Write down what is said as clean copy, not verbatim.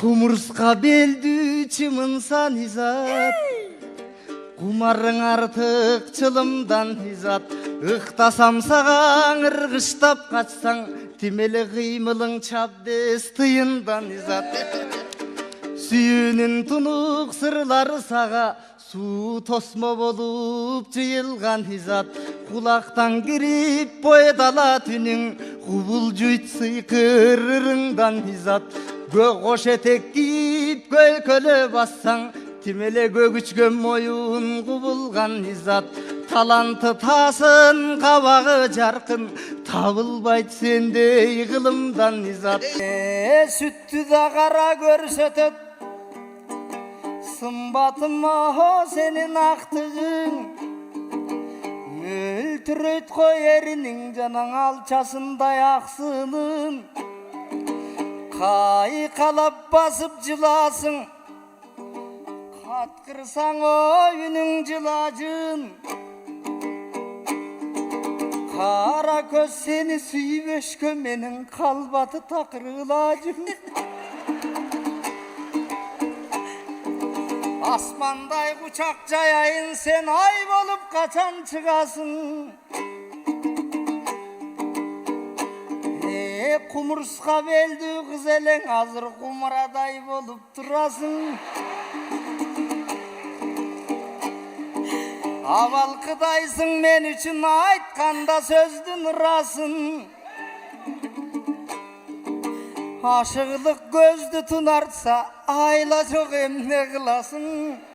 Кумурска белдүү чымынсан изат, кумарың артык чылымдан изат. Ыктасам сагаң ыргыштап качсаң, тимеле кыймылың чабдес тыйындан изат. Сүйүүнүн тунук сырлары сага, суу тосмо болуп жыйылган изат. Кулактан кирип бойдала түнүң, кубулжуйт сыйкырырыңдан изат. Кош этек кийип көлкөлө бассаң, тимеле көгүчкөн моюн кубулган изат. Таланты тасын, кабагы жаркын, табылбайт сендей кылымдан изат. Сүттү да кара көрсөтөт, сымбатыма сенин актыгың. Мөлтүрөйт кой эриниң жанаң алчасындай аксынын. Кайкалап басып жыласың, каткырсаң оюнуң жылажын. Кара көз сени сүйбөшкө менин калбаты такырылажын. Асмандай кучак жаяйын, сен ай болуп качан чыгасың. Кумурска белдүү кыз элең, азыр кумарадай болуп турасың. Абалкыдайсың мен үчүн айтканда сөздүн ырасын. Ашыгылык көздү тунартса, айла жок эмне кыласың.